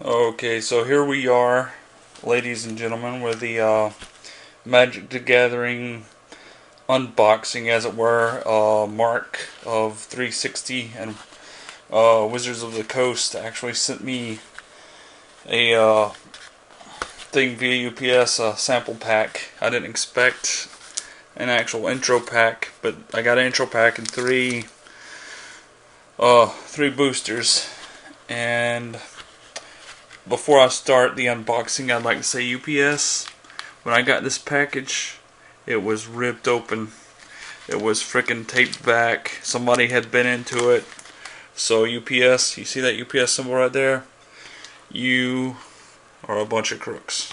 Okay, so here we are, ladies and gentlemen, with the Magic the Gathering unboxing, as it were, Mark of 360 and Wizards of the Coast actually sent me a thing via UPS, a sample pack. I didn't expect an actual intro pack, but I got an intro pack and three boosters. And before I start the unboxing, I'd like to say UPS, when I got this package, it was ripped open. It was freaking taped back. Somebody had been into it. So UPS, you see that UPS symbol right there? You are a bunch of crooks.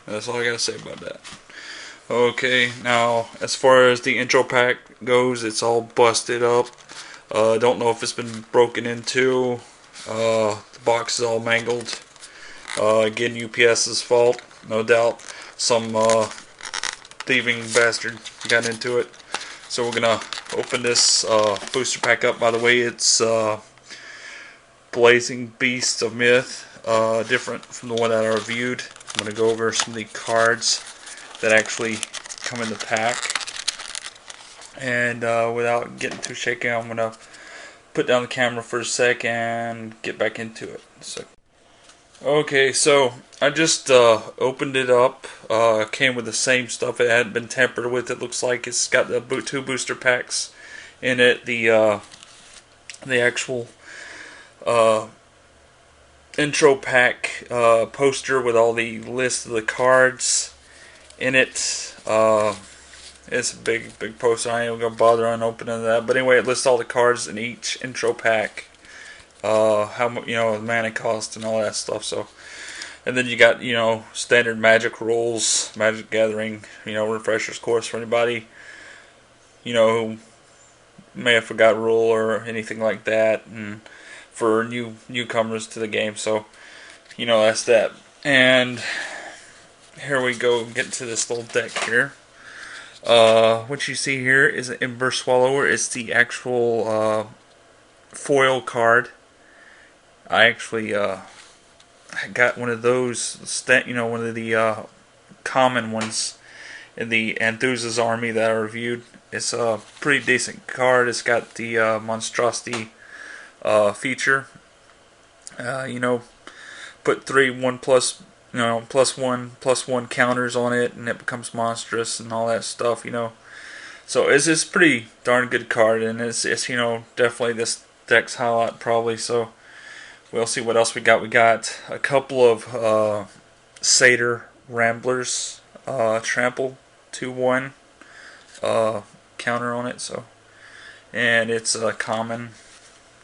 That's all I gotta say about that. Okay, now as far as the intro pack goes, it's all busted up. Don't know if it's been broken into. The box is all mangled. Again, UPS's fault, no doubt. Some thieving bastard got into it. So we're gonna open this booster pack up. By the way, it's Blazing Beast of Myth, different from the one that I reviewed. I'm gonna go over some of the cards that actually come in the pack. And without getting too shaky, I'm gonna put down the camera for a sec and get back into it. Okay, so I just opened it up. Came with the same stuff. It hadn't been tampered with. It looks like it's got the two booster packs in it. The actual intro pack poster with all the list of the cards in it. It's a big poster. I ain't even gonna bother on opening that. But anyway, it lists all the cards in each intro pack. How much, the mana cost and all that stuff. So, and then you got standard Magic rules, Magic Gathering, refreshers course for anybody who may have forgot rule or anything like that, and for newcomers to the game. So, that's that. And here we go. Get to this little deck here. What you see here is an Ember Swallower. It's the actual foil card. I actually got one of those, one of the common ones in the Enthusiast army that I reviewed. It's a pretty decent card. It's got the monstrosity feature. Put 3/1 plus, +1/+1 counters on it, and it becomes monstrous and all that stuff. So it's pretty darn good card, and it's definitely this deck's highlight probably. So we'll see what else we got. We got a couple of Satyr Ramblers, trample 2/1 counter on it. So, and it's common.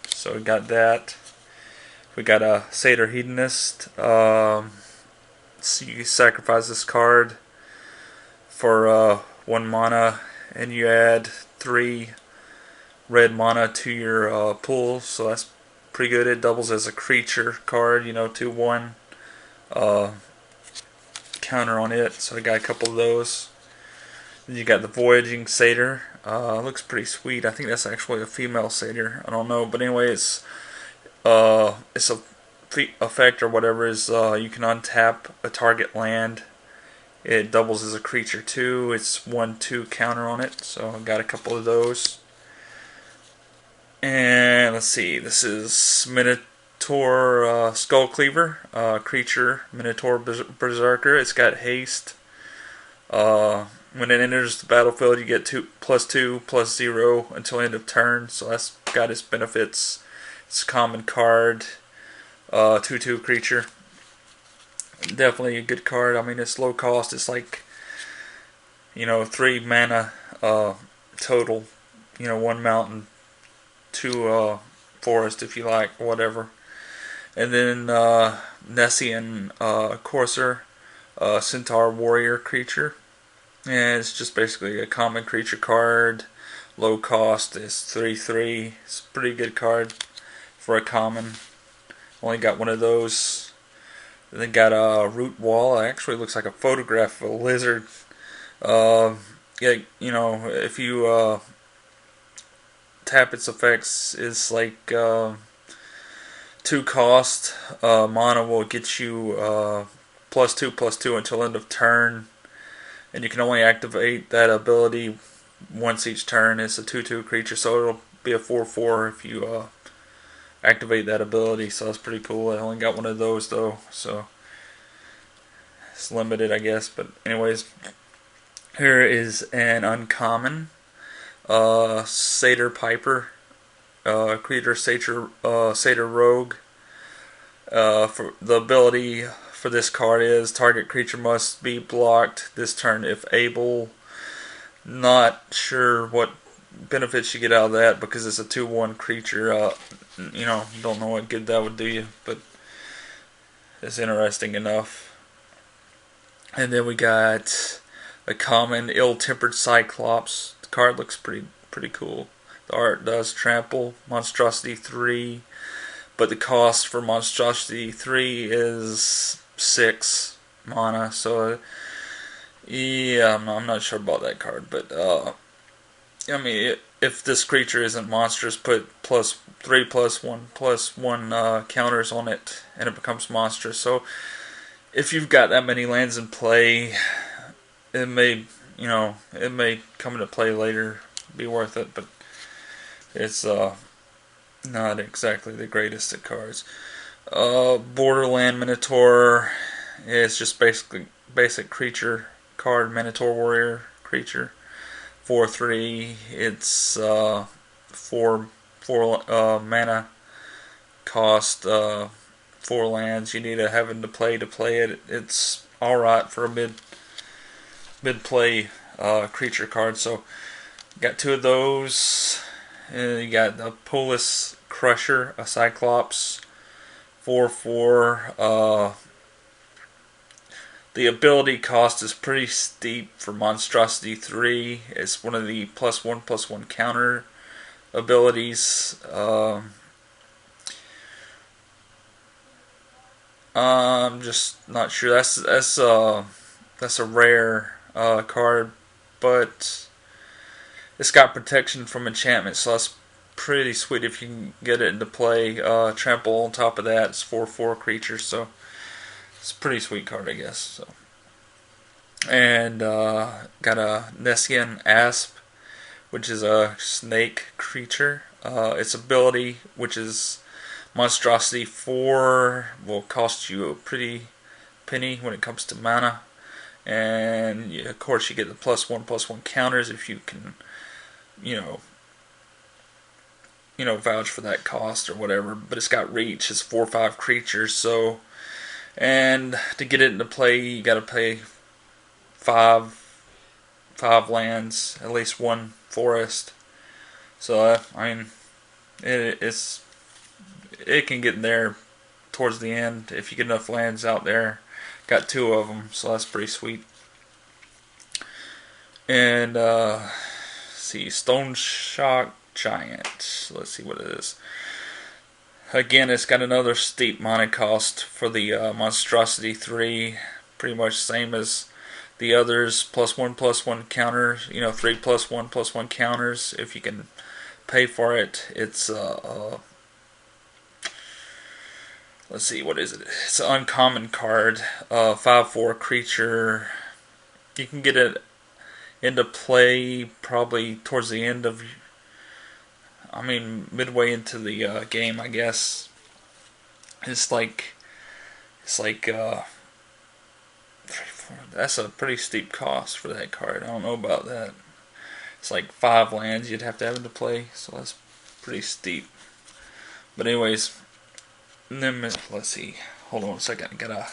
So we got that. We got a Satyr Hedonist. So you sacrifice this card for 1 mana, and you add 3 red mana to your pool. So that's pretty good. It doubles as a creature card, 2/1 counter on it. So I got a couple of those. Then you got the Voyaging Satyr. Looks pretty sweet. I think that's actually a female satyr. I don't know, but anyway, it's a effect or whatever is you can untap a target land. It doubles as a creature too. It's 1/2 counter on it. So I got a couple of those. And let's see, this is Minotaur Skull Cleaver, creature, Minotaur Berserker. It's got haste. When it enters the battlefield, you get +2/+0 until end of turn. So that's got its benefits. It's a common card, 2/2 creature. Definitely a good card. I mean, it's low cost. It's like 3 mana total. 1 mountain, 2 forest if you like, or whatever. And then Nessian Courser, Centaur Warrior creature. And it's just basically a common creature card. Low cost. It's 3/3. It's a pretty good card for a common. Only got one of those. Then got a Root Wall. It actually looks like a photograph of a lizard. If you tap its effects, is like 2 cost. Mana will get you +2/+2 until end of turn, and you can only activate that ability once each turn. It's a 2/2 creature, so it'll be a 4/4 if you activate that ability. So that's pretty cool. I only got one of those though, so it's limited, I guess. But anyways, here is an uncommon Satyr Piper, creature Satyr Rogue. For the ability for this card is target creature must be blocked this turn if able. Not sure what benefits you get out of that because it's a 2/1 creature. Don't know what good that would do you, but it's interesting enough. And then we got a common Ill-Tempered Cyclops. The card looks pretty cool. The art does trample, monstrosity 3, but the cost for monstrosity 3 is 6 mana. So yeah, I'm not sure about that card, but if this creature isn't monstrous, put +3/+1/+1 counters on it, and it becomes monstrous. So if you've got that many lands in play, it may come into play later, be worth it, but it's not exactly the greatest of cards. Borderland Minotaur is just basic creature card, Minotaur Warrior creature, 4/3. It's 4 mana cost, 4 lands. You need a Heaven to play it. It's alright for a mid play creature card. So got 2 of those. You got the Polis Crusher, a Cyclops, 4/4. The ability cost is pretty steep for Monstrosity 3. It's one of the +1/+1 counter abilities. I'm just not sure. That's a rare card, but it's got protection from enchantment, so that's pretty sweet if you can get it into play. Trample on top of that. It's 4/4 creature, so it's a pretty sweet card, I guess. So, and got a Nessian Asp, which is a snake creature. Its ability, which is Monstrosity 4, will cost you a pretty penny when it comes to mana. And of course you get the +1/+1 counters if you can, vouch for that cost or whatever. But it's got reach. It's 4/5 creatures. So, and to get it into play, you got to pay 5 lands, at least 1 forest. So it can get in there towards the end if you get enough lands out there. Got 2 of them, so that's pretty sweet. And see, Stone Shock Giant. Let's see what it is. Again, it's got another steep mana cost for the Monstrosity 3. Pretty much same as the others. +1/+1 counters. 3 +1/+1 counters. If you can pay for it, it's let's see, what is it? It's an uncommon card. 5/4 creature. You can get it into play probably towards the end of, midway into the game, I guess. It's like 3, 4. That's a pretty steep cost for that card. I don't know about that. It's like 5 lands you'd have to have into play, so that's pretty steep. But anyways, then let's see. Hold on a second. I gotta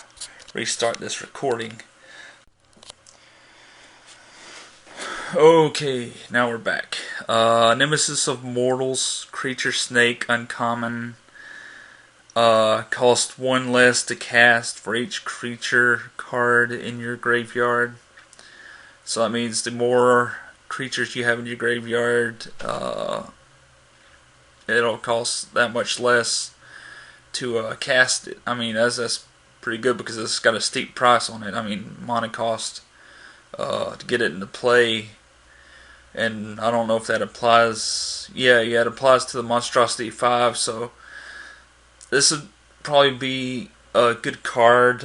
restart this recording. Okay, now we're back. Nemesis of Mortals, creature snake, uncommon. Cost 1 less to cast for each creature card in your graveyard. So that means the more creatures you have in your graveyard, it'll cost that much less to cast it. That's pretty good because it's got a steep price on it. Mana cost to get it into play. And I don't know if that applies. Yeah, it applies to the Monstrosity 5. So this would probably be a good card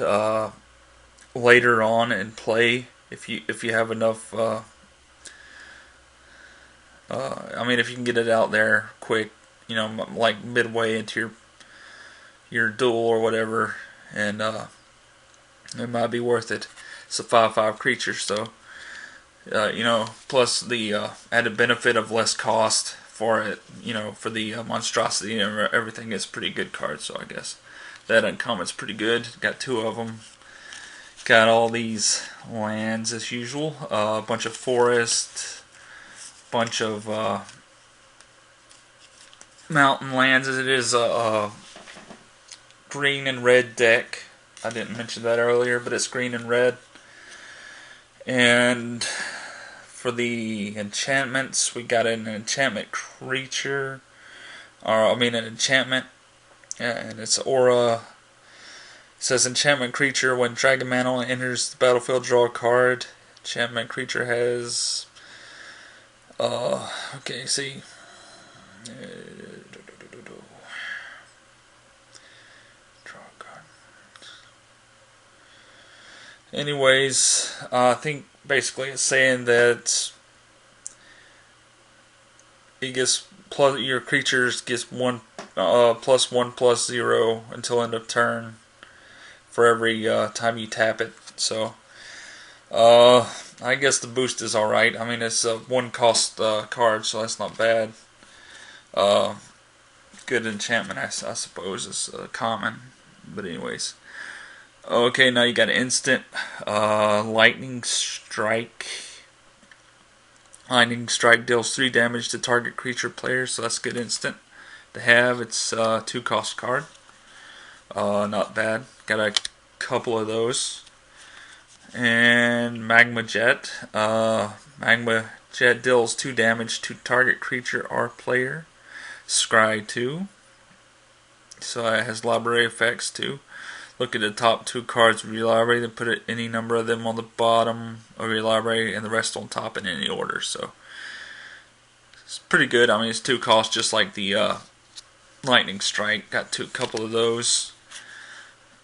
later on in play if you have enough. I mean, if you can get it out there quick, like midway into your duel or whatever, and it might be worth it. It's a 5/5 creature, so plus the added benefit of less cost for it, for the monstrosity and everything. Is pretty good card, so I guess that uncommon's pretty good. Got two of them. Got all these lands as usual. A bunch of forest, bunch of mountain lands. As it is a green and red deck. I didn't mention that earlier, but it's green and red. And for the enchantments, we got an enchantment creature, an enchantment, and it's aura. It says enchantment creature. When Dragon Mantle enters the battlefield, draw a card. Enchantment creature has. Okay, see. Draw a card. Anyways, I think basically it's saying that it gets plus your creatures gets +1/+0 until end of turn for every time you tap it. So I guess the boost is alright. I mean, it's a one cost card, so that's not bad. Good enchantment, I suppose, is common. But anyways. Okay, now you got instant lightning strike. Lightning strike deals 3 damage to target creature player, so that's good instant to have. It's a 2-cost card. Not bad. Got a couple of those. And Magma Jet. Magma Jet deals 2 damage to target creature or player. Scry 2. So it has library effects too. Look at the top 2 cards of your library, then put any number of them on the bottom of your library and the rest on top in any order. So it's pretty good. I mean, it's 2 costs just like the Lightning Strike. Got a couple of those.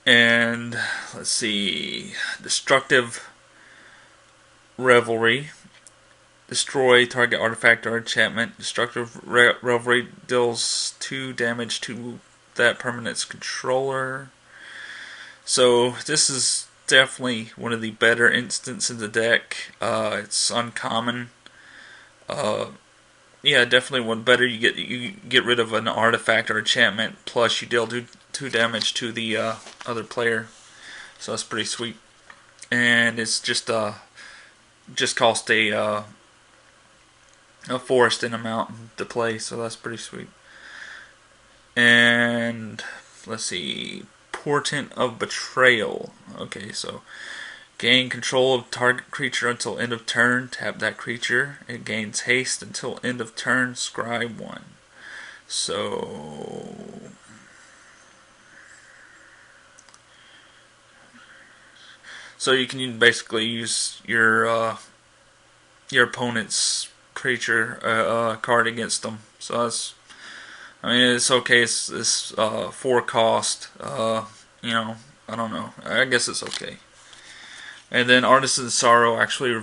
And let's see, Destructive Revelry. Destroy target artifact or enchantment. Destructive Revelry deals 2 damage to that permanent's controller. So this is definitely one of the better instants in the deck. It's uncommon. Yeah, definitely one better. You get rid of an artifact or enchantment, plus you deal 2 damage to the other player. So that's pretty sweet. And it's just cost a forest and a mountain to play, so that's pretty sweet. And let's see, Portent of Betrayal. Okay, so gain control of target creature until end of turn. Tap that creature. It gains haste until end of turn. Scry 1. So you can basically use your opponent's creature card against them. So that's, I mean, it's okay. It's 4 cost. I don't know. I guess it's okay. And then Artisan's Sorrow actually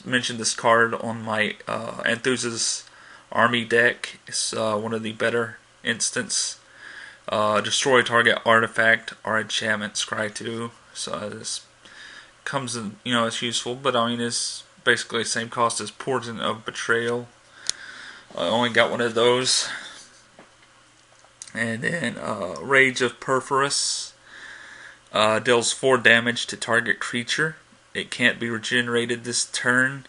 mentioned this card on my Enthusiast Army deck. It's one of the better instants. Destroy target artifact or enchantment. Scry 2. So this comes in, it's useful, but I mean, it's basically the same cost as Portent of Betrayal. I only got one of those. And then Rage of Perforus deals 4 damage to target creature. It can't be regenerated this turn.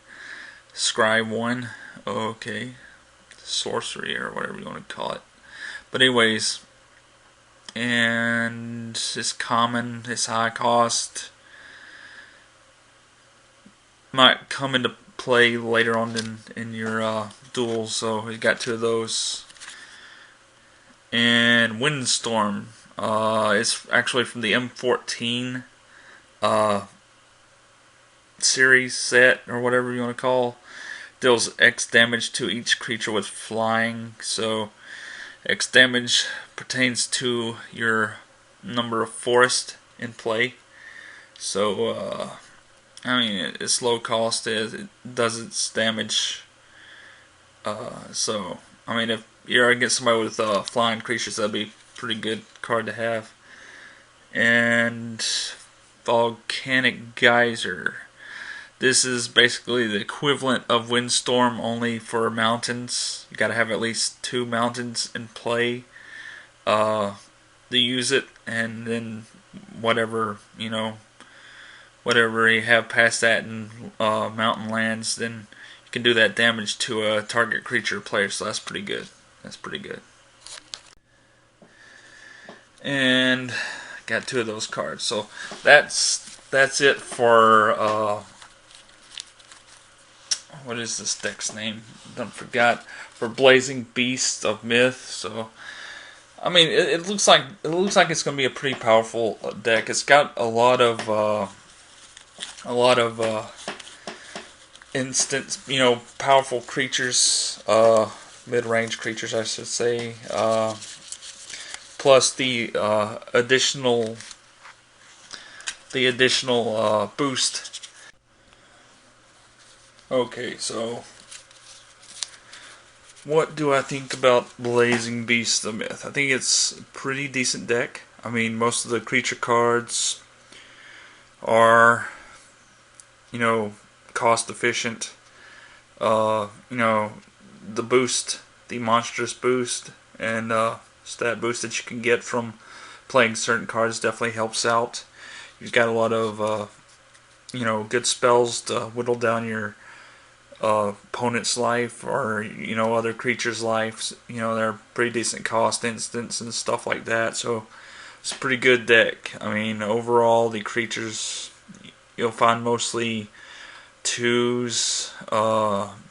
Scry 1. Okay. Sorcery or whatever you want to call it. But anyways, and it's common, it's high cost. Might come into play later on in your duels, so you got 2 of those. And Windstorm. It's actually from the M14 series set, or whatever you want to call. Deals X damage to each creature with flying. So X damage pertains to your number of forest in play. So I mean, it's low cost. It does its damage. So I mean, if you're against somebody with flying creatures, that'd be a pretty good card to have. And Volcanic Geyser. This is basically the equivalent of Windstorm, only for mountains. You gotta have at least 2 mountains in play to use it, and then whatever whatever you have past that in mountain lands, then you can do that damage to a target creature or player. So that's pretty good. That's pretty good. And got 2 of those cards. So that's it for what is this deck's name? Don't forgot, for Blazing Beasts of Myth. So I mean, it looks like it's going to be a pretty powerful deck. It's got a lot of instant, powerful creatures, mid-range creatures, I should say. Plus the additional boost. Okay, so what do I think about Blazing Beast of Myth? I think it's a pretty decent deck. I mean, most of the creature cards are, cost efficient. The boost, the monstrous boost, and stat boost that you can get from playing certain cards definitely helps out. You've got a lot of, good spells to whittle down your opponent's life, or other creatures' lives. They're pretty decent cost instants and stuff like that. So it's a pretty good deck. I mean, overall, the creatures you'll find mostly 2s,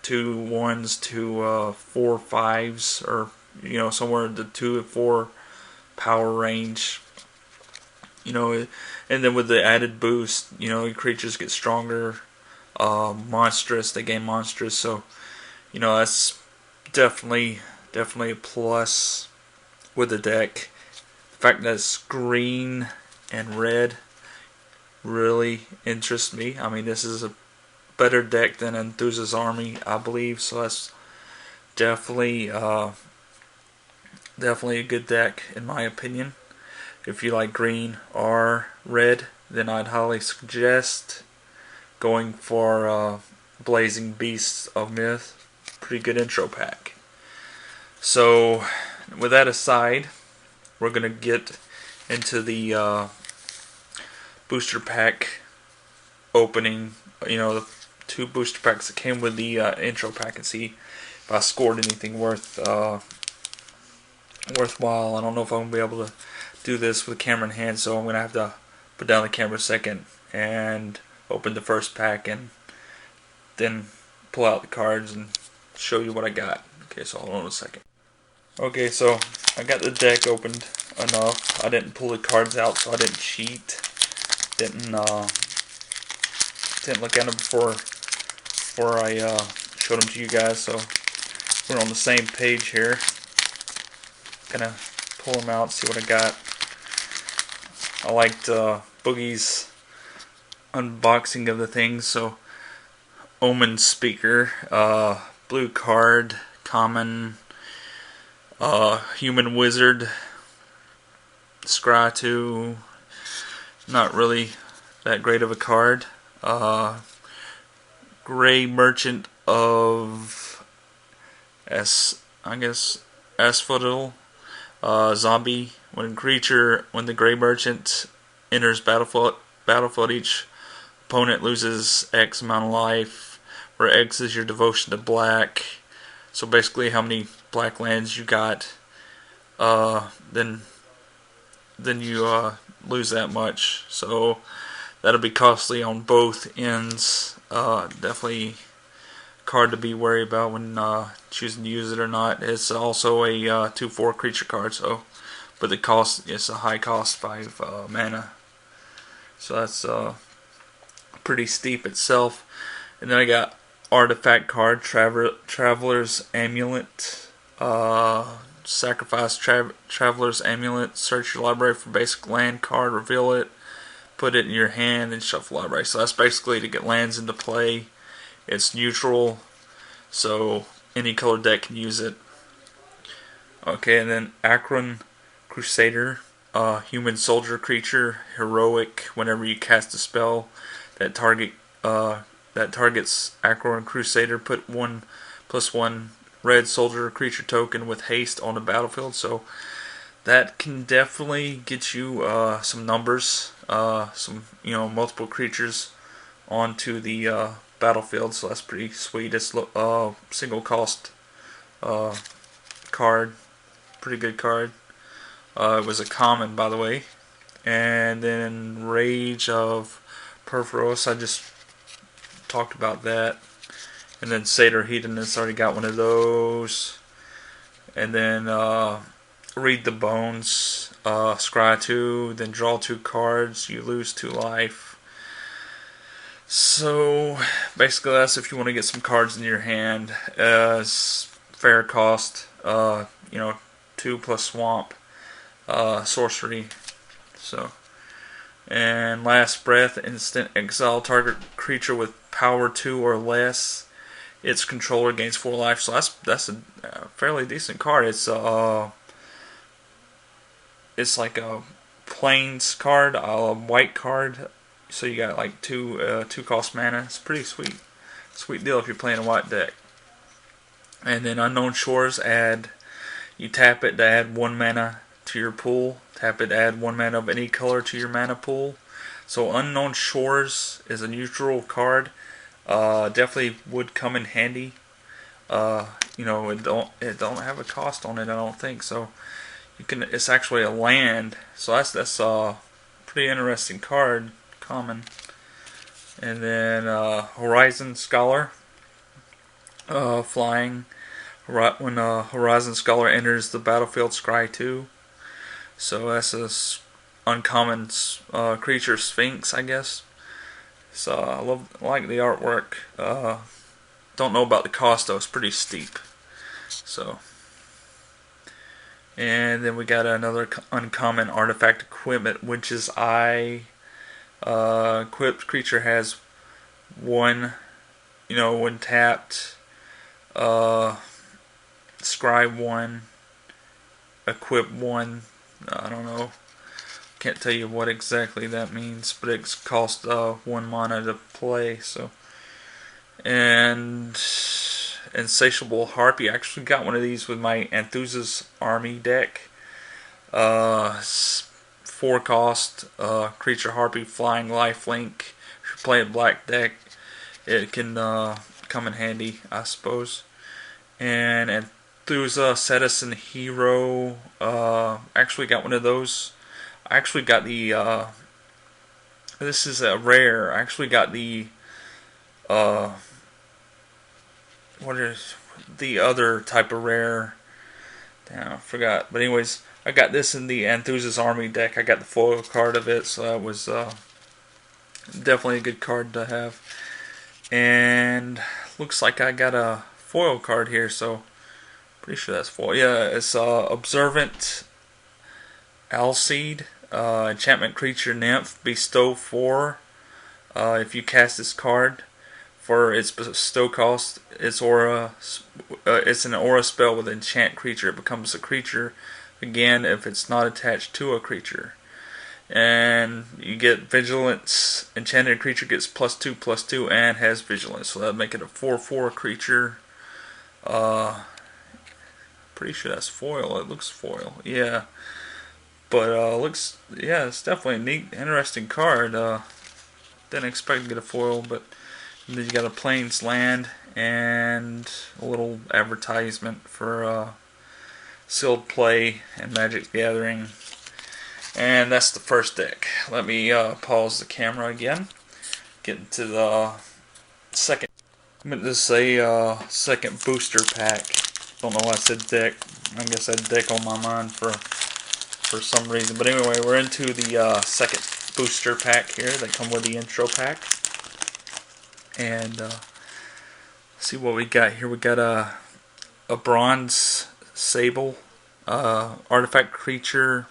2 1s, 2 4 5s, or somewhere in the 2 and 4 power range. And then with the added boost, your creatures get stronger. Monstrous, they gain monstrous, so that's definitely a plus with the deck. The fact that it's green and red really interests me. I mean, this is a better deck than Enthusiast Army, I believe, so that's definitely a good deck in my opinion. If you like green or red, then I'd highly suggest going for Blazing Beasts of Myth. Pretty good intro pack. So, with that aside, we're going to get into the booster pack opening. The 2 booster packs that came with the intro pack, and see if I scored anything worthwhile. I don't know if I'm going to be able to do this with the camera in hand, so I'm going to have to put down the camera a second and open the first pack, and then pull out the cards and show you what I got. Okay, so hold on a second. Okay, so I got the deck opened enough. I didn't pull the cards out, so I didn't cheat. Didn't look at them before I showed them to you guys. So we're on the same page here. Gonna pull them out, see what I got. I liked Boogie's unboxing of the things. So Omen Speaker, blue card, common, human wizard, scry 2, not really that great of a card. Gray Merchant of Asphodel, zombie. When the Gray Merchant enters battlefield, each opponent loses X amount of life, where X is your devotion to black. So basically, how many black lands you got, then you lose that much. So that'll be costly on both ends. Definitely a card to be worried about when choosing to use it or not. It's also a 2/4 creature card, but the cost is a high cost, 5 mana. So that's pretty steep itself. And then I got artifact card, Traveler's Amulet. sacrifice Traveler's Amulet, search your library for basic land card, reveal it, put it in your hand, and shuffle library. So that's basically to get lands into play. It's neutral, so any color deck can use it. Okay, and then Akron Crusader, human soldier creature, heroic. Whenever you cast a spell that targets Akron Crusader, put 1/1 red soldier creature token with haste on the battlefield. So that can definitely get you some numbers, some multiple creatures onto the battlefield. So that's pretty sweet. It's single cost card, pretty good card. It was a common, by the way. And then Rage of Perforos, I just talked about that. And then Satyr Hedonist, already got one of those. And then Read the Bones, scry 2, then draw 2 cards, you lose 2 life. So basically that's if you want to get some cards in your hand. It's fair cost, 2 plus swamp, sorcery. So, and Last Breath, instant exile target creature with power 2 or less. Its controller gains 4 life. So that's a fairly decent card. It's like a plains card, a white card. So you got like 2 cost mana. It's pretty sweet deal if you're playing a white deck. And then Unknown Shores, you tap it to add 1 mana to your pool. Tap it to add 1 mana of any color to your mana pool. So Unknown Shores is a neutral card. Definitely would come in handy. It don't have a cost on it, I don't think. So it's actually a land. So that's a pretty interesting card, common. And then Horizon Scholar, flying. When Horizon Scholar enters the battlefield, scry 2. So that's a uncommon creature, Sphinx, I guess. So I like the artwork. Don't know about the cost though; it's pretty steep. So, and then we got another uncommon artifact equipment, which is equipped creature has 1, when tapped, scry 1, equip 1. I don't know. Can't tell you what exactly that means, but it costs 1 mana to play. So, and Insatiable Harpy. I actually got one of these with my Enthusiast Army deck. 4 cost creature Harpy, flying, lifelink. If you play a black deck, it can come in handy, I suppose. And Enthusiast Citizen Hero. Actually got one of those. I actually got the this is a rare. I actually got the what is the other type of rare? Damn, I forgot. But anyways, I got this in the Enthusiast Army deck. I got the foil card of it, so that was definitely a good card to have. And looks like I got a foil card here, so pretty sure that's foil. Yeah, it's Observant Alseed. Enchantment creature nymph, bestow 4 if you cast this card. For its bestow cost, it's an aura spell with enchant creature. It becomes a creature again if it's not attached to a creature. And you get vigilance. Enchanted creature gets +2/+2 and has vigilance, so that'd make it a 4/4 creature. Pretty sure that's foil. It looks foil, yeah. But it's definitely a neat, interesting card. Didn't expect to get a foil, but then you got a Plains Land and a little advertisement for Sealed Play and Magic the Gathering. And that's the first deck. Let me pause the camera again. Get into the second. I'm going to say second booster pack. Don't know why I said deck. I guess I had deck on my mind for some reason. But anyway, we're into the second booster pack here. They come with the intro pack. And see what we got here. We got a bronze sable artifact creature,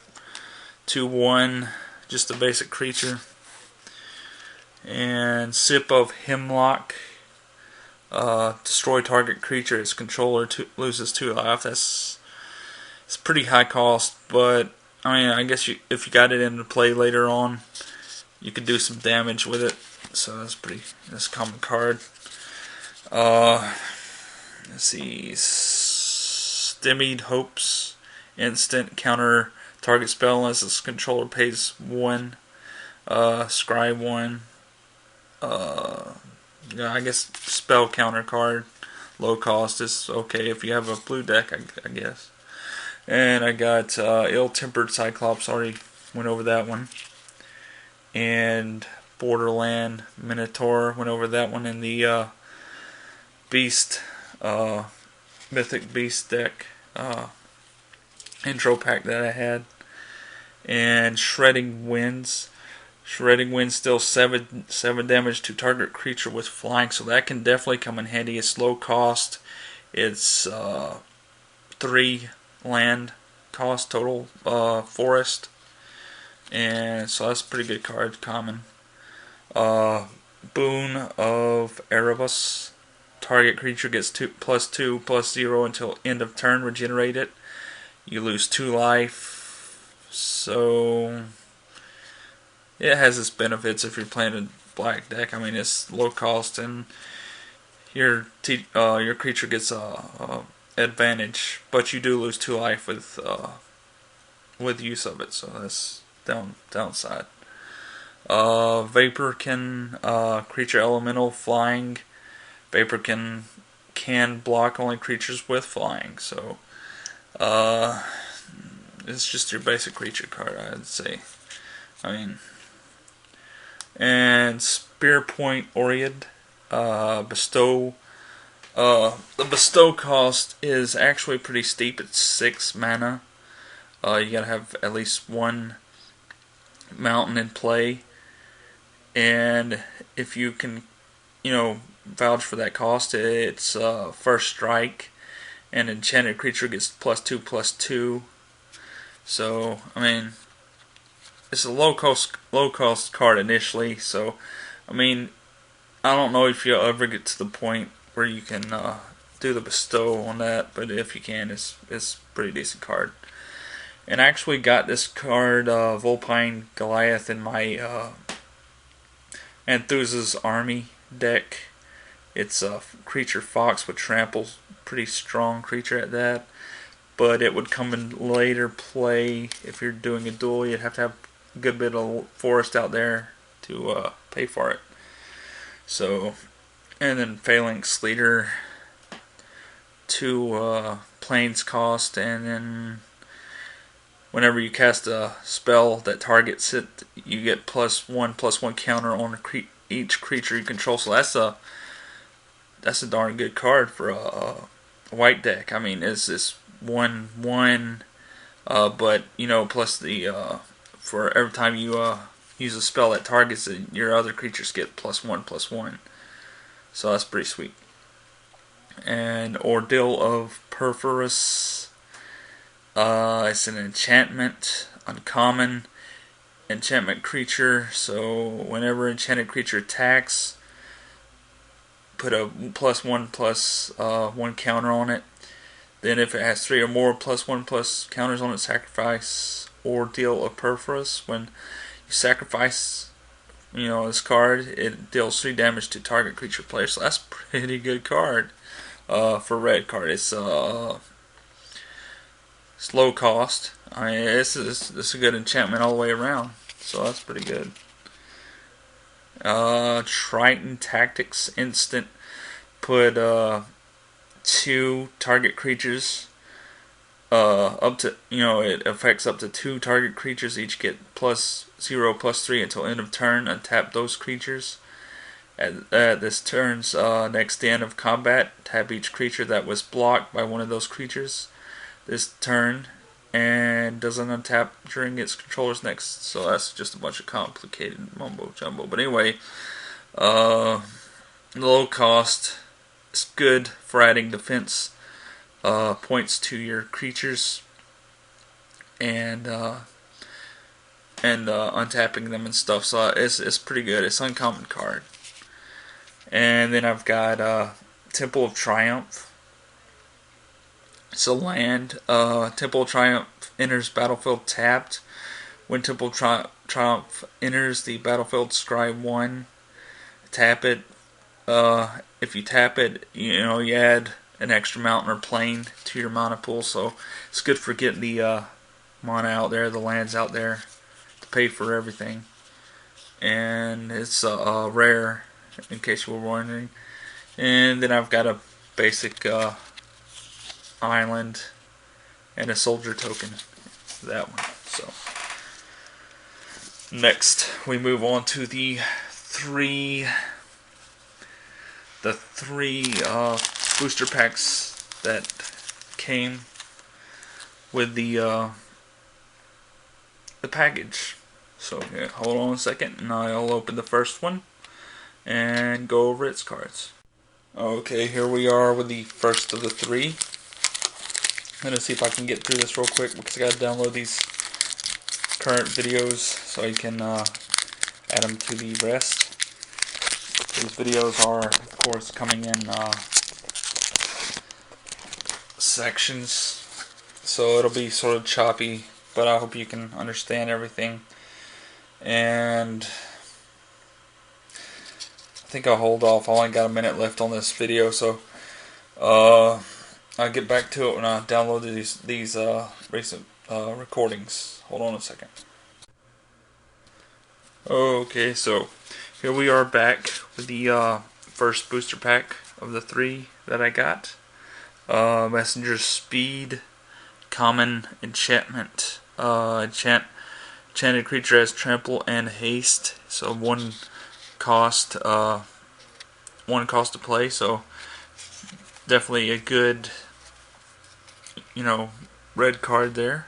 2/1, just a basic creature. And Sip of Hemlock, destroy target creature. Its controller loses 2 life. It's pretty high cost, but I mean, I guess if you got it into play later on, you could do some damage with it. So that's a common card. Let's see, Stymied Hopes, instant, counter target spell unless its controller pays 1. Scry 1. Yeah, I guess spell counter card, low cost is okay if you have a blue deck, I guess. And I got Ill-Tempered Cyclops, already went over that one. And Borderland Minotaur, went over that one in the Beast, Mythic Beast deck intro pack that I had. And Shredding Winds. Shredding Winds still 7 damage to target creature with flying, so that can definitely come in handy. It's low cost. It's 3 land cost total, forest, and so that's a pretty good card. Common. Boon of Erebus. Target creature gets +2/+0 until end of turn. Regenerate it. You lose 2 life. So it has its benefits if you're playing a black deck. I mean, it's low cost and your creature gets advantage, but you do lose 2 life with use of it. So that's downside. Vaporkin, creature elemental, flying. Vaporkin can block only creatures with flying. So it's just your basic creature card, I'd say. I mean, and Spear Point Oread, bestow. The bestow cost is actually pretty steep. It's 6 mana. You gotta have at least 1 mountain in play, and if you can, vouch for that cost, it's first strike, and enchanted creature gets +2/+2. So I mean, it's a low cost card initially. So I mean, I don't know if you'll ever get to the point where you can do the bestow on that, but if you can, it's a pretty decent card. And I actually got this card, Vulpine Goliath, in my Anthusa's Army deck. It's a creature fox with trample, pretty strong creature at that. But it would come in later play if you're doing a duel. You'd have to have a good bit of forest out there to pay for it. So, and then Phalanx Leader, 2 planes cost, and then whenever you cast a spell that targets it, you get +1/+1 counter on each creature you control. So that's a darn good card for a white deck. I mean, it's 1/1, but plus the for every time you use a spell that targets it, your other creatures get +1/+1. So that's pretty sweet. And Ordeal of Perforus. It's an enchantment, uncommon enchantment creature. So whenever enchanted creature attacks, put a +1/+1 counter on it. Then if it has 3 or more +1/+ counters on it, sacrifice Ordeal of Perforus. When you sacrifice, this card, it deals 3 damage to target creature player. So that's a pretty good card for red card. It's low cost. I mean, this is a good enchantment all the way around. So that's pretty good. Triton Tactics, instant. Put 2 target creatures up to, it affects up to 2 target creatures. Each get +0/+3 until end of turn. Untap those creatures. At this turn's next end of combat, tap each creature that was blocked by one of those creatures this turn, and doesn't untap during its controller's next. So that's just a bunch of complicated mumbo jumbo. But anyway, low cost. It's good for adding defense points to your creatures. and untapping them and stuff. So it's pretty good. It's an uncommon card. And then I've got Temple of Triumph. It's a land. Temple of Triumph enters battlefield tapped. When Temple of Triumph enters the battlefield, scry 1. Tap it. If you tap it, you add an extra mountain or plane to your mana pool. So it's good for getting the mana out there, the lands out there, to pay for everything. And it's rare, in case you were wondering. And then I've got a basic island and a soldier token. That one. So next, we move on to the three booster packs that came with the package. So yeah, hold on a second, and I'll open the first one and go over its cards. Okay, here we are with the first of the three. I'm gonna see if I can get through this real quick because I gotta download these current videos so I can add them to the rest. These videos are, of course, coming in sections, so it'll be sort of choppy, but I hope you can understand everything. And I think I'll hold off. I only got a minute left on this video, so I'll get back to it when I download these recent recordings. Hold on a second. Okay, so here we are back with the first booster pack of the three that I got. Messenger Speed, Common Enchantment. Enchanted creature has trample and haste, so one cost to play. So definitely a good, red card there.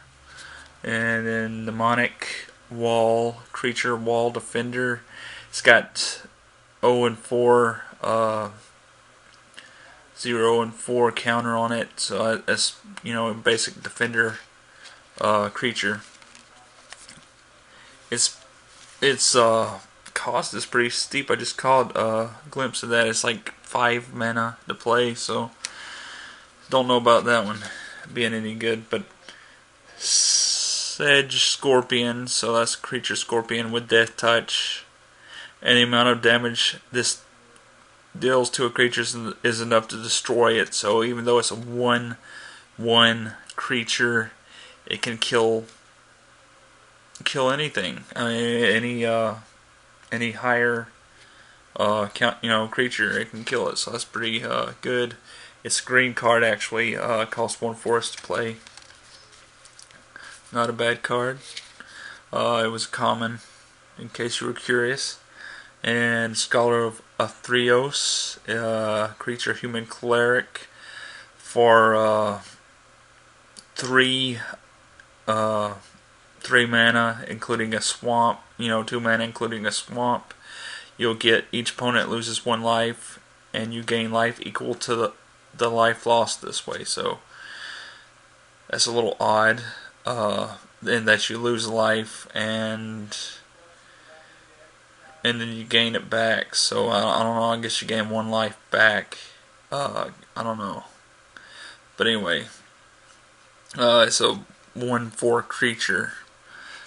And then Mnemonic Wall creature, Wall Defender. It's got 0 and 4, 0 and 4 counter on it. So that's a basic defender creature. Its cost is pretty steep. I just caught a glimpse of that. It's like 5 mana to play, so don't know about that one being any good. But Sedge Scorpion, so that's creature Scorpion with Death Touch. Any amount of damage this deals to a creature is enough to destroy it. So even though it's a 1/1 creature, it can kill anything. I mean, any higher count, creature, it can kill it. So that's pretty good. It's a green card actually. Costs 1 forest to play. Not a bad card. It was common, in case you were curious. And Scholar of Theros, creature human cleric for 3 mana, including a swamp. 2 mana, including a swamp. You'll get each opponent loses 1 life, and you gain life equal to the life lost this way. So that's a little odd, in that you lose life and then you gain it back. So I don't know. I guess you gain 1 life back. I don't know. But anyway, it's a 1/4 creature.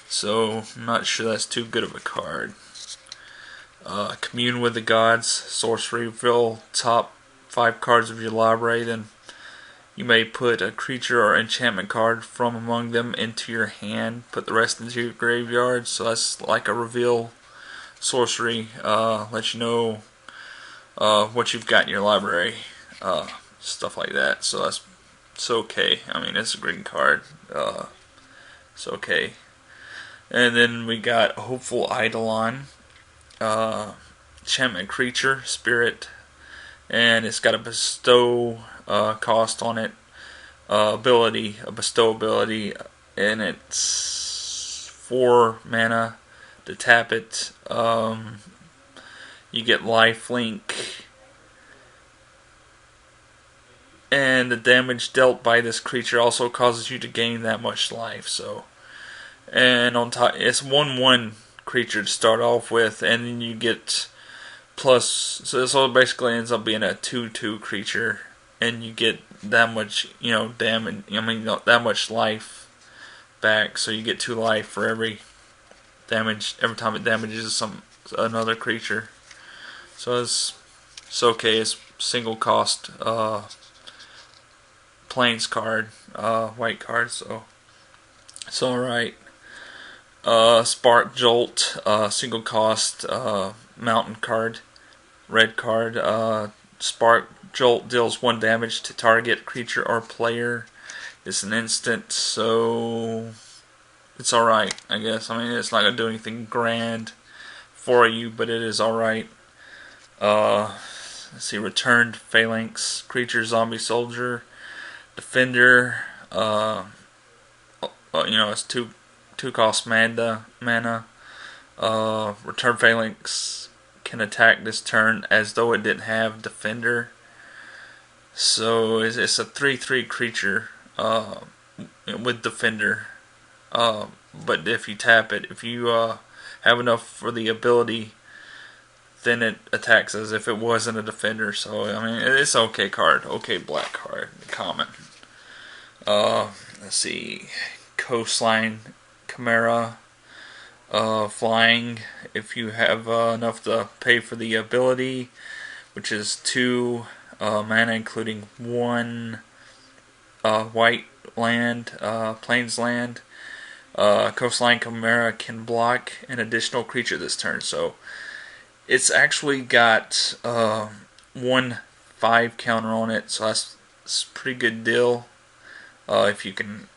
So I'm not sure that's too good of a card. Commune with the Gods, sorcery. Reveal top 5 cards of your library. Then you may put a creature or enchantment card from among them into your hand. Put the rest into your graveyard. So that's like a reveal sorcery. Let you know what you've got in your library. Stuff like that. So it's okay. I mean, it's a green card. It's okay. And then we got Hopeful Eidolon. Enchantment creature, spirit. And it's got a bestow cost on it. A bestow ability. And it's 4 mana to tap it. You get lifelink. And the damage dealt by this creature also causes you to gain that much life. So And on top, it's 1/1 creature to start off with, and then you get plus. So this all basically ends up being a 2/2 creature, and you get that much, damage. I mean, that much life back. So you get 2 life for every time it damages another creature. So it's okay. It's single cost plains card, white card. So it's all right. Spark Jolt, single cost mountain card, red card. Spark Jolt deals 1 damage to target creature or player. It's an instant, so it's alright, I guess. I mean, it's not going to do anything grand for you, but it is alright. Let's see, Returned Phalanx, creature, zombie, soldier, defender. It's two cost mana. Return Phalanx can attack this turn as though it didn't have defender. So it's a 3/3 creature with defender. But if you tap it, if you have enough for the ability, then it attacks as if it wasn't a defender. So I mean, it's an okay card, okay black card, common. Let's see, Coastline Chimera, flying. If you have enough to pay for the ability, which is 2 mana, including 1 white land, plains land. Coastline Chimera can block an additional creature this turn. So it's actually got 1/5 counter on it. So that's a pretty good deal. If you can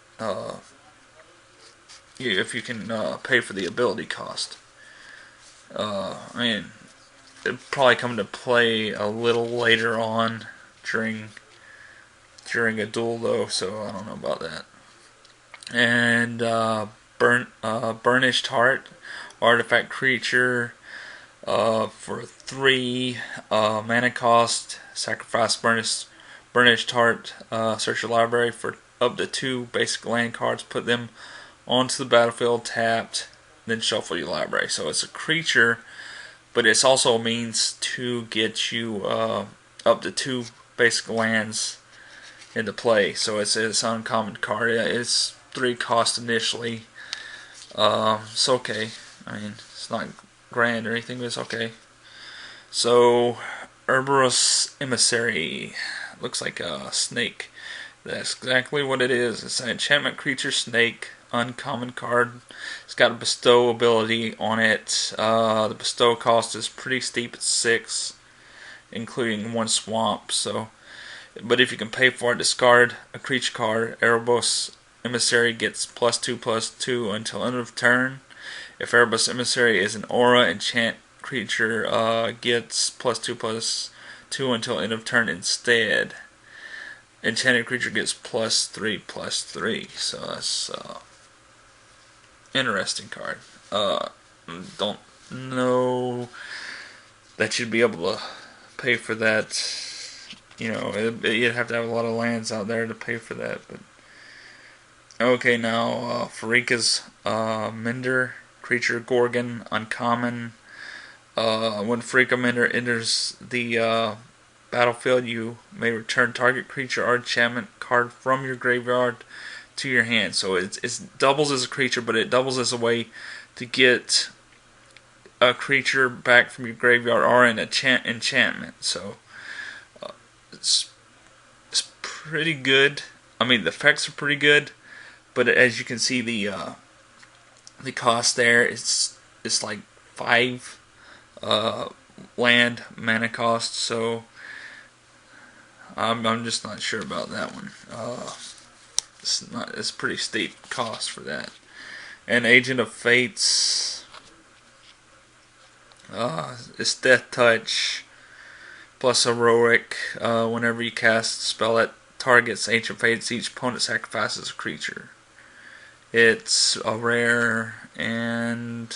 pay for the ability cost. I mean, it'll probably come to play a little later on during a duel though, so I don't know about that. And Burnished Heart, artifact creature, for 3 mana cost, sacrifice Burnished Heart, search your library for up to 2 basic land cards, put them onto the battlefield tapped, then shuffle your library. So it's a creature, but it's also a means to get you up to 2 basic lands into play. So it's an uncommon card. It's 3 cost initially. It's okay. I mean, it's not grand or anything, but it's okay. So Herberus Emissary looks like a snake. That's exactly what it is. It's an enchantment creature snake, uncommon card. It's got a bestow ability on it. The bestow cost is pretty steep at 6, including 1 swamp. So, but if you can pay for it, discard a creature card. Erebos Emissary gets +2/+2 until end of turn. If Erebos Emissary is an aura, enchant creature gets +2/+2 until end of turn instead. Enchanted creature gets +3/+3. So that's interesting card. Don't know that you'd be able to pay for that. You'd have to have a lot of lands out there to pay for that. But okay, now Farika's Mender, creature Gorgon, uncommon. When Farika Mender enters the battlefield, you may return target creature or enchantment card from your graveyard to your hand. So it doubles as a creature, but it doubles as a way to get a creature back from your graveyard or an enchantment. So it's pretty good. I mean, the effects are pretty good, but as you can see, the cost there it's like 5 land mana cost. So I'm just not sure about that one. It's pretty steep cost for that. And Agent of Fates, it's Death Touch plus Heroic. Whenever you cast a spell that targets Ancient Fates, each opponent sacrifices a creature. It's a rare, and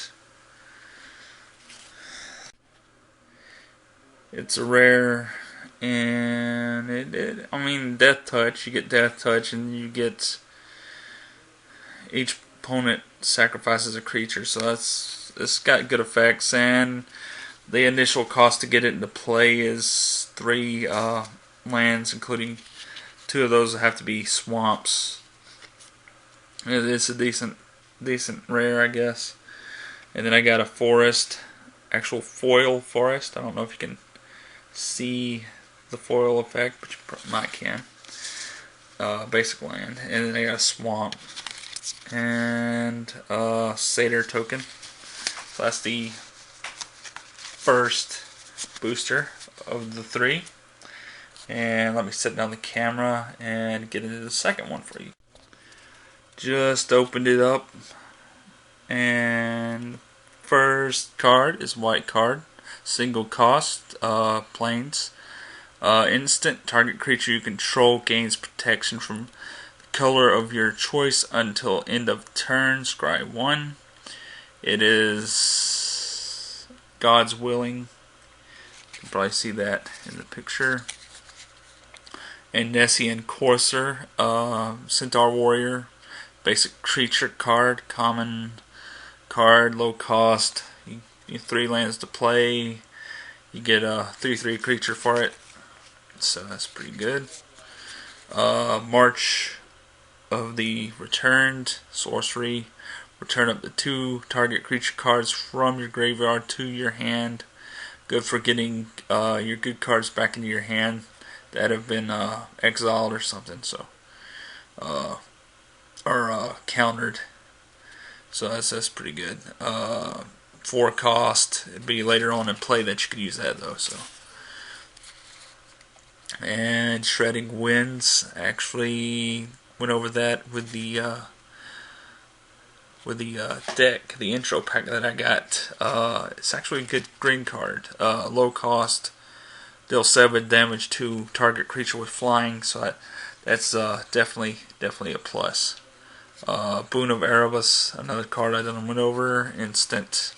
I mean, Death Touch. You get Death Touch, and you get each opponent sacrifices a creature. So it's got good effects, and the initial cost to get it into play is 3 lands, including 2 of those that have to be swamps. It's a decent rare, I guess. And then I got a forest, actual foil forest. I don't know if you can see the foil effect, but you might can. Basic land. And then I got a swamp and satyr token. So that's the first booster of the 3. And let me set down the camera and get into the second one for you. Just opened it up, and first card is white card, single cost, plains. Instant, target creature you control gains protection from the color of your choice until end of turn. Scry 1. It is God's Willing. You can probably see that in the picture. And Nessian Courser, Centaur Warrior, basic creature card, common card, low cost. You 3 lands to play. You get a 3/3 creature for it, so that's pretty good. March of the Returned, sorcery. Return up to 2 target creature cards from your graveyard to your hand. Good for getting your good cards back into your hand that have been exiled or something, so or countered. So that's pretty good. 4 cost. It'd be later on in play that you could use that though. So, and Shredding Winds. Actually went over that with the deck, the intro pack that I got. It's actually a good green card. Low cost. Deal 7 damage to target creature with flying. So that's definitely a plus. Boon of Erebus, another card I done went over. Instant,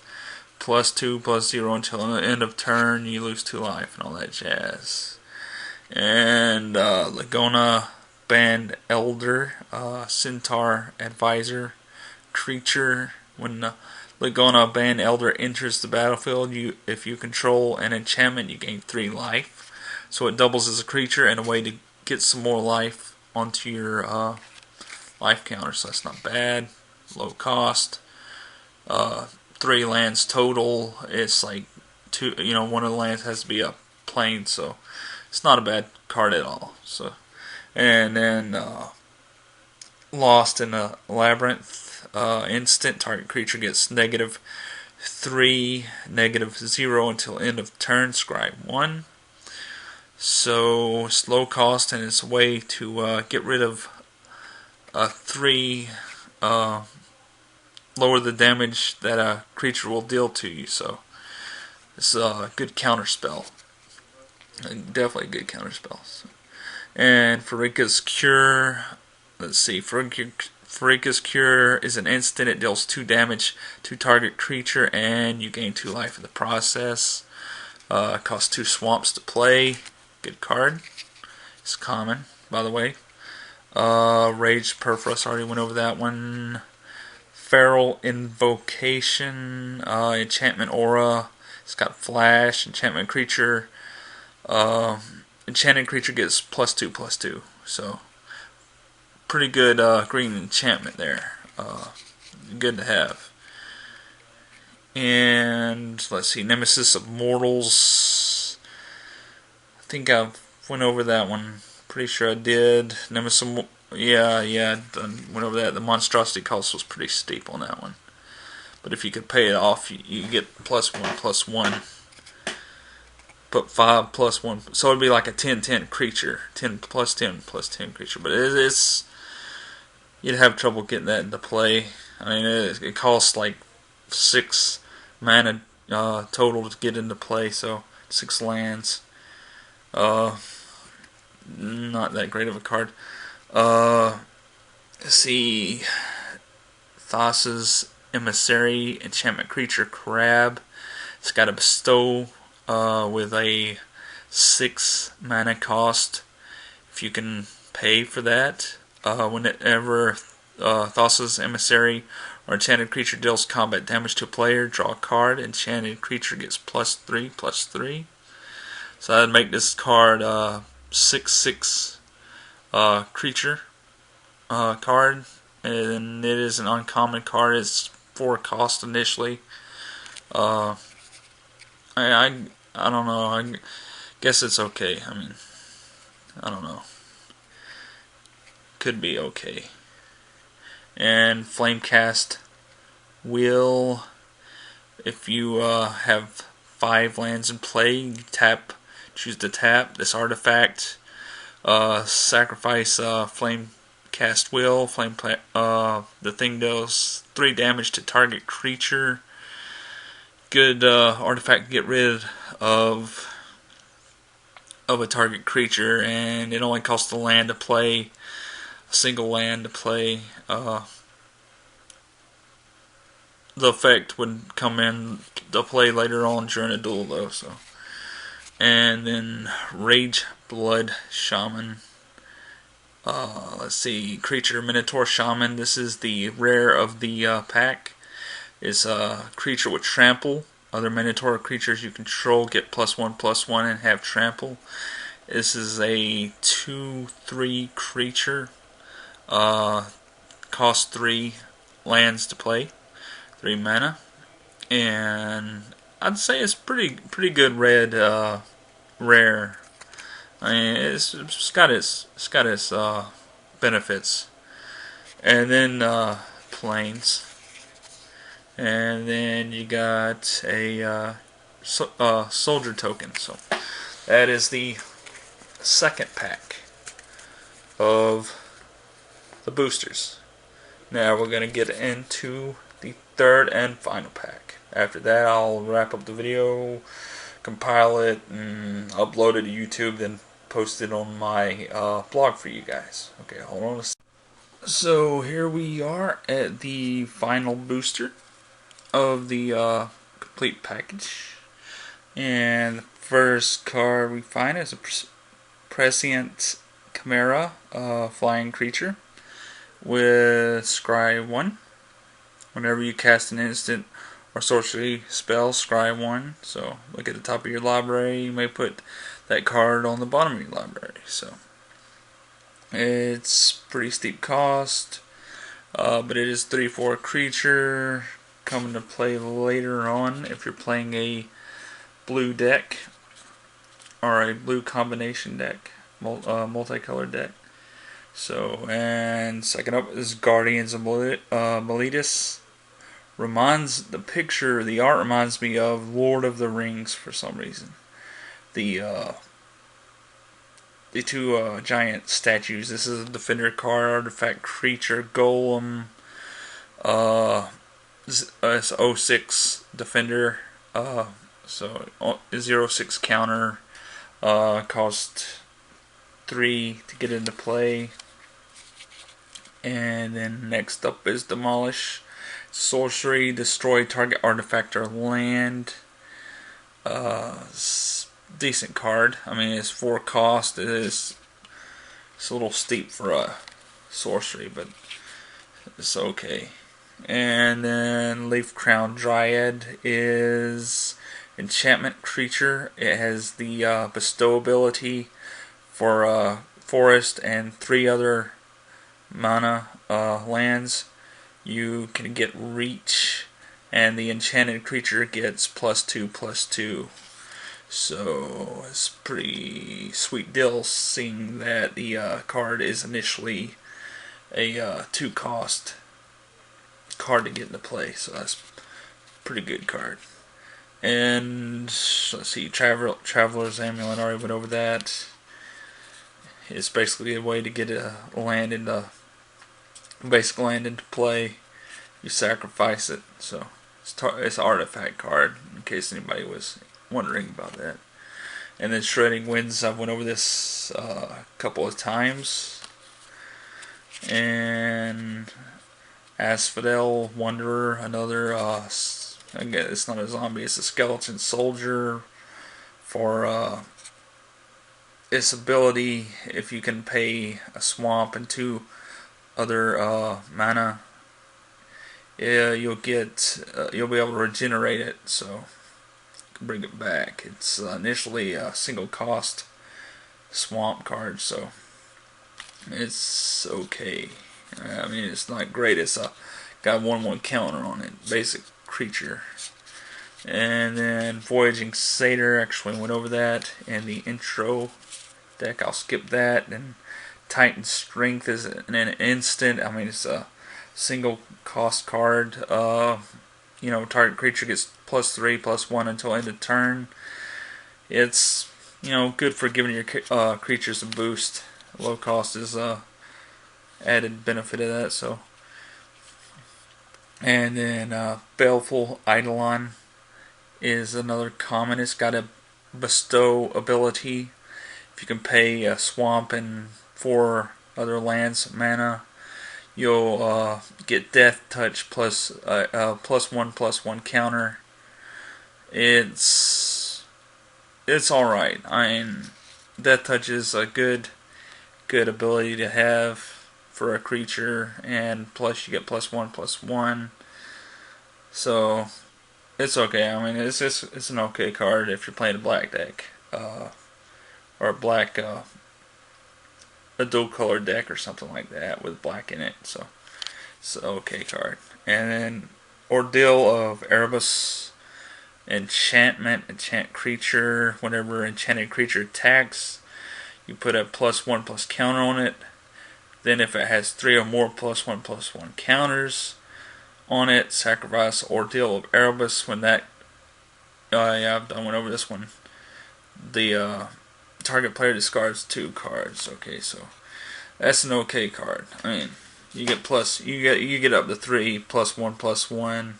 +2, +0 until the end of turn. You lose 2 life and all that jazz. And Lagona Band Elder, Centaur Advisor creature. When Lagona Band Elder enters the battlefield, if you control an enchantment, you gain 3 life. So it doubles as a creature and a way to get some more life onto your life counter. So that's not bad. Low cost. 3 lands total. It's like 2. One of the lands has to be a plain, so it's not a bad card at all. So, and then Lost in a Labyrinth. Instant, target creature gets -3, -0 until end of turn. Scribe 1. So it's low cost, and it's a way to get rid of 3. Lower the damage that a creature will deal to you. So it's a good counter spell. Definitely a good counter spell. So. And Farika's Cure. Let's see. Farika's Cure is an instant. It deals 2 damage to target creature, and you gain 2 life in the process. Costs 2 swamps to play. Good card. It's common, by the way. Rage Perforce, already went over that one. Feral Invocation, Enchantment Aura. It's got Flash, Enchantment Creature. Enchanted creature gets +2/+2. So, pretty good green enchantment there. Good to have. And let's see, Nemesis of Mortals. I think I went over that one. Pretty sure I did. Nemesis. Yeah, went over that. The monstrosity cost was pretty steep on that one. But if you could pay it off, you get +1/+1. Put 5/+1. So it'd be like a 10/10 creature. 10 +10/+10 creature. But it's you'd have trouble getting that into play. I mean, it costs like 6 mana total to get into play. So 6 lands. Not that great of a card. Let's see. Thassa's Emissary, enchantment creature, Crab. It's got a bestow with a 6 mana cost. If you can pay for that, whenever Thassa's Emissary or enchanted creature deals combat damage to a player, draw a card, enchanted creature gets +3/+3. So that'd make this card 6/6 creature card, and it is an uncommon card. It's 4 cost initially. I don't know. I guess it's okay. I mean, I don't know. Could be okay. And Flamecast will, if you have 5 lands in play, you choose to tap this artifact, sacrifice Flamecast Will. The thing deals 3 damage to target creature. Good artifact to get rid of a target creature, and it only costs a land to play, a single land to play. The effect would come in to play later on during a duel, though. So, and then Rage Blood Shaman. Let's see, creature Minotaur Shaman. This is the rare of the pack. It's a creature with trample. Other Minotaur creatures you control get +1/+1 and have trample. This is a 2/3 creature. Costs 3 lands to play, 3 mana, and I'd say it's pretty good red rare. I mean, it's got its benefits, and then planes. And then you got a soldier token. So that is the second pack of the boosters. Now we're going to get into the third and final pack. After that, I'll wrap up the video, compile it, and upload it to YouTube, then post it on my blog for you guys. Okay, hold on a second. So here we are at the final booster of the complete package, and the first card we find is a Prescient Chimera, flying creature with scry 1. Whenever you cast an instant or sorcery spell, scry 1. So look at the top of your library, you may put that card on the bottom of your library. So it's pretty steep cost, but it is 3/4 creature, coming to play later on if you're playing a blue deck or a blue combination deck, multicolored deck. So, and second up is Guardians of Meletis. The art reminds me of Lord of the Rings for some reason. The 2 giant statues. This is a defender card, artifact creature, golem. It's 06 defender, so 0/6 counter, cost 3 to get into play. And then next up is Demolish. Sorcery, destroy target artifact or land. Decent card. I mean, it's 4 cost. It's a little steep for a sorcery, but it's okay. And then Leaf Crown Dryad is enchantment creature. It has the bestow ability for forest and 3 other mana lands. You can get reach, and the enchanted creature gets +2/+2. So it's pretty sweet deal, seeing that the card is initially a 2 cost card to get into play, so that's a pretty good card. And let's see, Traveler's Amulet, I already went over that. It's basically a way to get a basic land into play. You sacrifice it, so it's an artifact card, in case anybody was wondering about that. And then Shredding Winds, I've went over this a couple of times. And Asphodel Wanderer, another, again, it's not a zombie, it's a skeleton soldier. For its ability, if you can pay a swamp and 2 other mana, you'll be able to regenerate it. So you can bring it back. It's initially a single cost swamp card, so it's okay. I mean, it's not great. It's got a 1/1 counter on it. Basic creature. And then Voyaging Satyr, actually went over that in the intro deck. I'll skip that. And Titan Strength is an instant. I mean, it's a single cost card. Target creature gets +3/+1 until end of turn. It's good for giving your creatures a boost. Low cost is added benefit of that. So, and then Baleful Eidolon is another common. It's got a bestow ability. If you can pay a swamp and 4 other lands mana, you'll get Death Touch plus +1/+1 counter. It's alright. I mean, Death Touch is a good ability to have for a creature, and plus you get +1/+1. So it's okay. I mean, it's an okay card if you're playing a black deck, or a black a dual color deck or something like that with black in it. So it's an okay card. And then Ordeal of Erebus, enchant creature. Whenever enchanted creature attacks, you put a +1/+1 counter on it. Then if it has 3 or more +1/+1 counters on it, sacrifice Ordeal of Erebus. When that, I went over this one. The target player discards 2 cards. Okay, so that's an okay card. I mean, you get up to 3 +1/+1,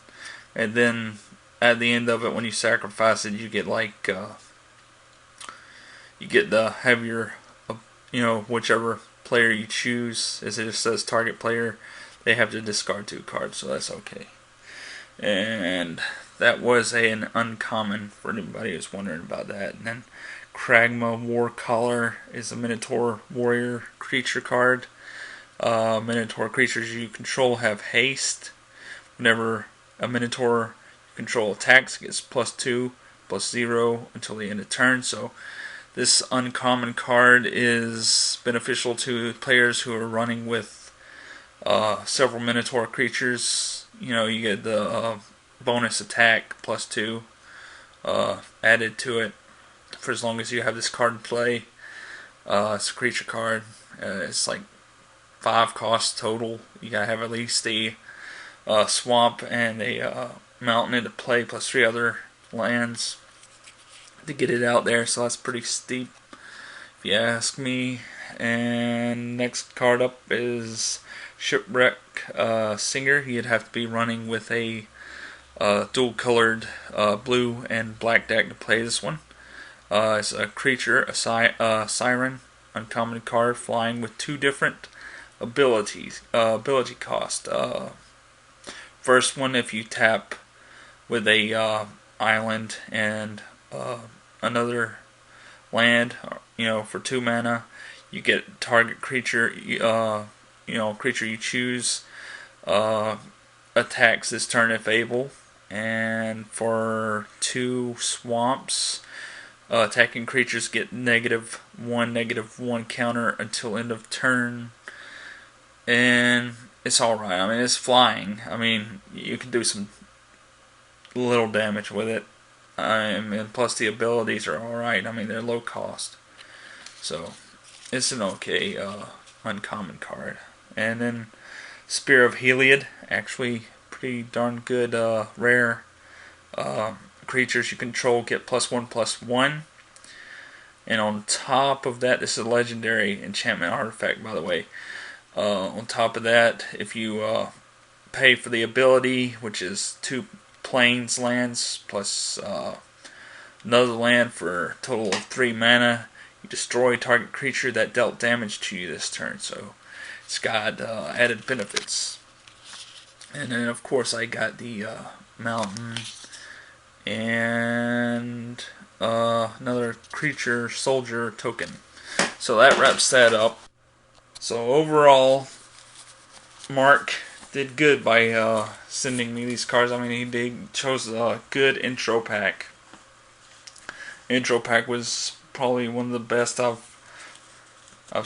and then at the end of it, when you sacrifice it, you get you get the heavier, whichever player you choose. As it just says target player, they have to discard 2 cards, so that's okay. And that was an uncommon for anybody who's wondering about that. And then Kragma Warcaller is a Minotaur Warrior creature card. Minotaur creatures you control have haste. Whenever a Minotaur you control attacks, it gets +2/+0 until the end of turn. So this uncommon card is beneficial to players who are running with several Minotaur creatures. You get the bonus attack +2 added to it for as long as you have this card in play. It's a creature card. It's like 5 costs total. You gotta have at least a swamp and a mountain into play, plus 3 other lands to get it out there. So that's pretty steep, if you ask me. And next card up is Shipwreck Singer. You'd have to be running with a dual colored blue and black deck to play this one. It's a creature, a siren, uncommon card, flying with 2 different ability cost. First one, if you tap with a island and another land, for 2 mana, you get target creature, creature you choose attacks this turn if able. And for 2 swamps, attacking creatures get -1/-1 counter until end of turn. And it's alright. I mean, it's flying. I mean, you can do some little damage with it. And plus the abilities are alright. I mean, they're low cost. So it's an okay uncommon card. And then Spear of Heliod, actually pretty darn good rare. Creatures you control get +1/+1. And on top of that, this is a legendary enchantment artifact, by the way. On top of that, if you pay for the ability, which is 2 plains lands plus another land for a total of 3 mana, you destroy target creature that dealt damage to you this turn. So it's got added benefits. And then of course I got the mountain and another creature soldier token. So that wraps that up. So overall, Mark did good by sending me these cards. I mean, he chose a good intro pack. Intro pack was probably one of the best I've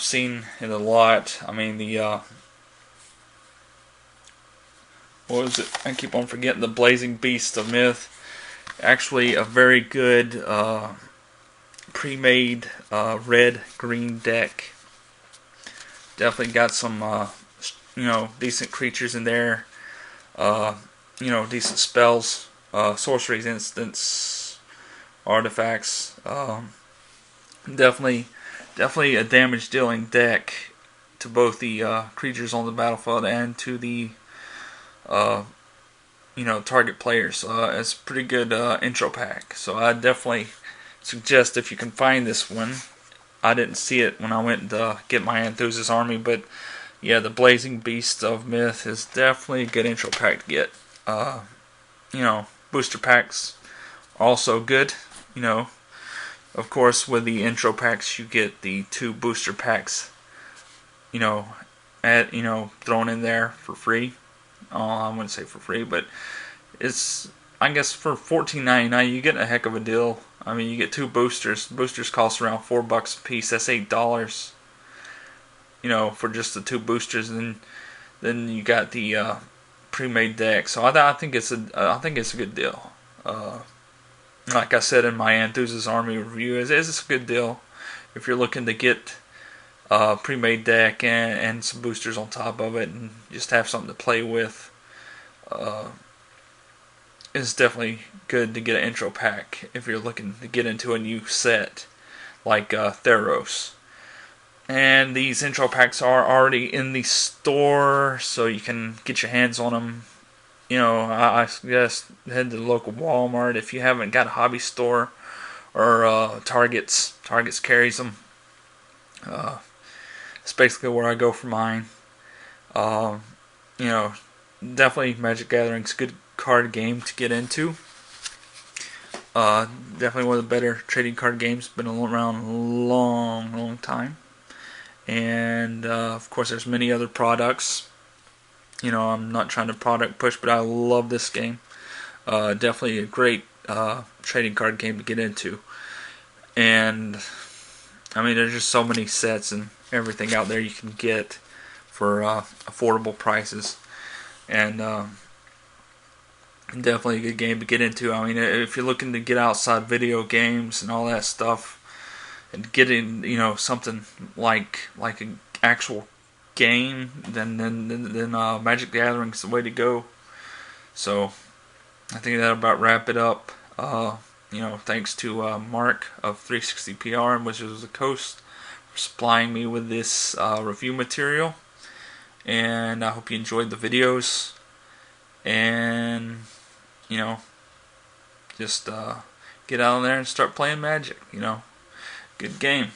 seen in a lot. I mean, the what was it? I keep on forgetting, the Blazing Beast of Myth. Actually, a very good pre-made red-green deck. Definitely got some decent creatures in there. Decent spells, sorceries, instants, artifacts. Definitely a damage-dealing deck to both the creatures on the battlefield and to the target players. It's a pretty good intro pack. So I definitely suggest, if you can find this one. I didn't see it when I went to get my Enthusiast Army, but yeah, the Blazing Beast of Myth is definitely a good intro pack to get. Booster packs are also good. Of course, with the intro packs, you get the 2 booster packs. Thrown in there for free. I wouldn't say for free, but it's, I guess, for $14.99 you get a heck of a deal. I mean, you get 2 boosters. Boosters cost around $4 a piece. That's $8. For just the 2 boosters, and then you got the pre-made deck. So I think it's a good deal. Like I said in my Enthusiast Army review, it's a good deal if you're looking to get a pre-made deck and some boosters on top of it, and just have something to play with. It's definitely good to get an intro pack if you're looking to get into a new set like Theros. And these intro packs are already in the store, so you can get your hands on them. I suggest head to the local Walmart if you haven't got a hobby store, or Targets. Targets carries them. It's basically where I go for mine. Definitely Magic Gathering's a good card game to get into. Definitely one of the better trading card games. Been around a long time. And of course, there's many other products. I'm not trying to product push, but I love this game. Definitely a great trading card game to get into. And I mean, there's just so many sets and everything out there you can get for affordable prices. And definitely a good game to get into. I mean, if you're looking to get outside video games and all that stuff, and get in, something like an actual game, then Magic Gathering is the way to go. So I think that'll about wrap it up. Thanks to Mark of 360 PR and Wizards of the Coast for supplying me with this review material. And I hope you enjoyed the videos. And just get out there and start playing Magic. Good game.